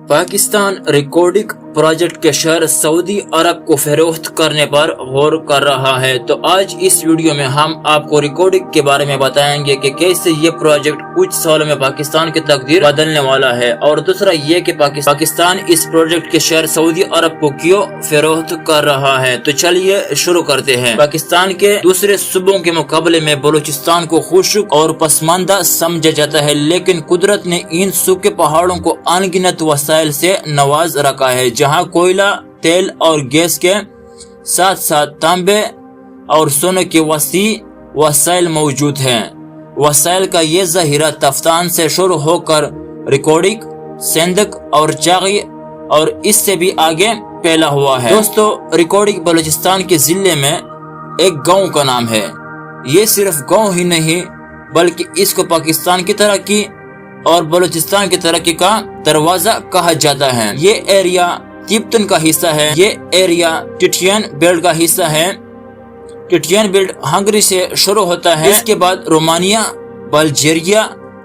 Pakistan recording project के share Saudi अरब को फरोख्त करने पर गौर कर रहा है। तो आज इस वीडियो में हम आपको रिकॉर्डिंग के बारे में बताएंगे कि कैसे ये प्रोजेक्ट कुछ सालों में पाकिस्तान की तकदीर बदलने वाला है, और दूसरा ये कि पाकिस्तान इस प्रोजेक्ट के शेयर सऊदी अरब को क्यों फरोख्त कर रहा है। तो चलिए शुरू करते हैं। पाकिस्तान के दूसरे सूबों के मुकाबले में बलूचिस्तान को खुश्क और पसमानदा समझा जाता है, लेकिन कुदरत ने इन सूखे पहाड़ों को अनगिनत वसाइल से नवाज रखा है, जहां कोयला, तेल और गैस के साथ साथ तांबे और सोने के वसी वसाइल मौजूद हैं। वसाइल का ये ज़ख़ीरा तफ्तान से शुरू होकर रिकॉर्डिंग, सेंधक और चागी और इससे भी आगे फैला हुआ है। दोस्तों, रिकॉर्डिंग बलूचिस्तान के जिले में एक गांव का नाम है। ये सिर्फ गांव ही नहीं बल्कि इसको पाकिस्तान की तरक्की और बलूचिस्तान की तरक्की का दरवाजा कहा जाता है। ये एरिया तिब्तन का हिस्सा है। ये एरिया टिटियन बेल्ट का हिस्सा है। टिटियन बेल्ट हंगरी से शुरू होता है, इसके बाद रोमानिया, बल्गेरिया,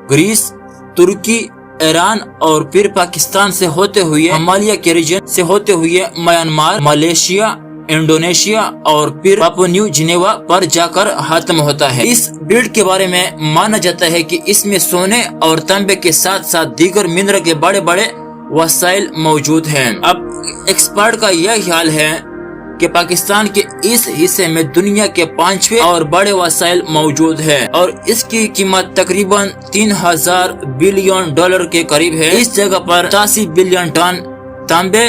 ग्रीस, तुर्की, ईरान और फिर पाकिस्तान से होते हुए हिमालय के रीजन से होते हुए म्यांमार, मलेशिया, इंडोनेशिया और फिर पापुआ न्यू जिनेवा पर जाकर खत्म होता है। इस बेल्ट के बारे में माना जाता है कि इसमें सोने और तांबे के साथ साथ दीगर मिनरल के बड़े बड़े वसाइल मौजूद हैं। अब एक्सपर्ट का यह ख्याल है कि पाकिस्तान के इस हिस्से में दुनिया के 5वें और बड़े वसाइल मौजूद है और इसकी कीमत तकरीबन 3000 बिलियन डॉलर के करीब है। इस जगह पर 85 बिलियन टन तांबे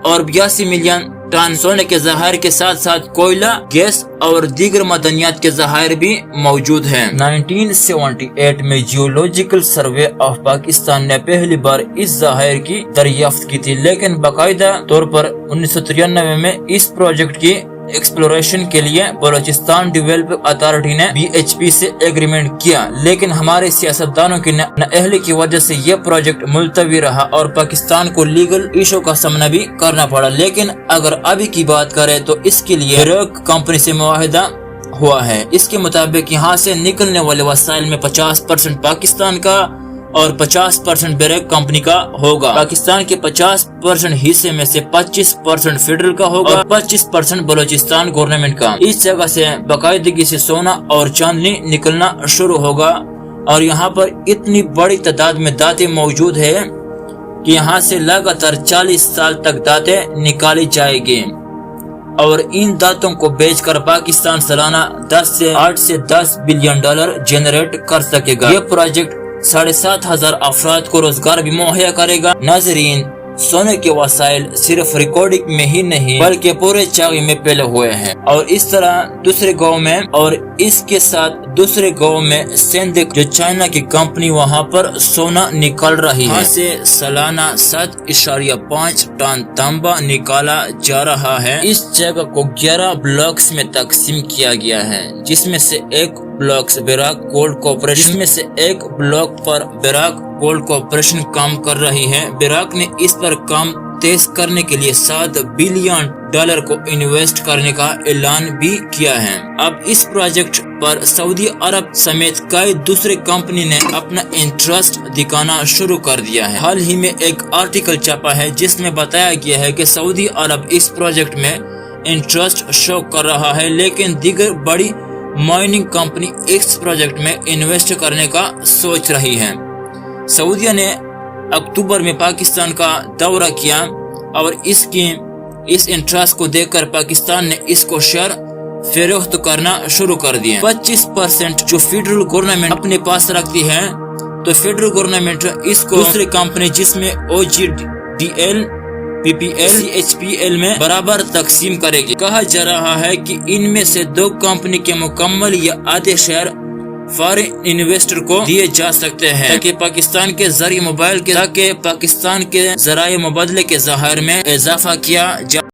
और 82 मिलियन टन सोने के ज़ख़ायर के साथ साथ कोयला, गैस और दीगर मदनियात के ज़ख़ायर भी मौजूद हैं। 1978 में जियोलॉजिकल सर्वे ऑफ पाकिस्तान ने पहली बार इस ज़ख़ायर की दरियाफ्त की थी, लेकिन बाकायदा तौर पर 1993 में इस प्रोजेक्ट की एक्सप्लोरेशन के लिए बलूचिस्तान डेवलपमेंट अथॉरिटी ने BHP से एग्रीमेंट किया, लेकिन हमारे सियासतदानों की नाअहली की वजह से यह प्रोजेक्ट मुलतवी रहा और पाकिस्तान को लीगल इशू का सामना भी करना पड़ा। लेकिन अगर अभी की बात करें तो इसके लिए बेरोक कंपनी से मुआहदा हुआ है। इसके मुताबिक यहाँ से निकलने वाले वसाइल में 50% पाकिस्तान का और 50% बेरोक कंपनी का होगा। पाकिस्तान के 50% हिस्से में से 25% फेडरल का होगा और 25% बलूचिस्तान गवर्नमेंट का। इस जगह से बाकायदगी से सोना और चांदनी निकलना शुरू होगा और यहाँ पर इतनी बड़ी तादाद में दातें मौजूद है कि यहाँ से लगातार 40 साल तक दातें निकाली जाएगी और इन दातों को बेचकर पाकिस्तान सालाना 8 से 10 बिलियन डॉलर जनरेट कर सकेगा। ये प्रोजेक्ट 7500 अफराद को रोजगार भी मुहैया करेगा। नाज़रीन, सोने के वसाइल सिर्फ रिकॉर्डिंग में ही नहीं बल्कि पूरे चागी में फैले हुए हैं और इस तरह दूसरे गांव में और इसके साथ दूसरे गांव में सेंधक जो चाइना की कंपनी वहां पर सोना निकाल रही है। से सालाना 7.5 टन तांबा निकाला जा रहा है। इस जगह को 11 ब्लॉक्स में तकसीम किया गया है, जिसमें से एक ब्लॉक्स बेराक गोल्ड कॉर्पोरेशन में से एक ब्लॉक पर बेराक गोल्ड कॉर्पोरेशन काम कर रही है। बेराक ने इस पर काम तेज करने के लिए 7 बिलियन डॉलर को इन्वेस्ट करने का ऐलान भी किया है। अब इस प्रोजेक्ट पर सऊदी अरब समेत कई दूसरे कंपनी ने अपना इंटरेस्ट दिखाना शुरू कर दिया है। हाल ही में एक आर्टिकल छपा है जिसमें बताया गया है कि सऊदी अरब इस प्रोजेक्ट में इंटरेस्ट शो कर रहा है, लेकिन दीगर बड़ी माइनिंग कंपनी इस प्रोजेक्ट में इन्वेस्ट करने का सोच रही है। सऊदीया ने अक्टूबर में पाकिस्तान का दौरा किया और इस इंटरेस्ट को देखकर पाकिस्तान ने इसको शेयर फरोख्त करना शुरू कर दिया। 25% जो फेडरल गवर्नमेंट अपने पास रखती है, तो फेडरल गवर्नमेंट इसको दूसरी कंपनी जिसमें OGDL, PPL, CHPL में बराबर तकसीम करेगी। कहा जा रहा है कि इनमें से 2 कंपनी के मुकम्मल या आधे शेयर फॉरेन इन्वेस्टर को दिए जा सकते हैं ताकि पाकिस्तान के जराए मुबादले के ज़ख़ायर में इजाफा किया जा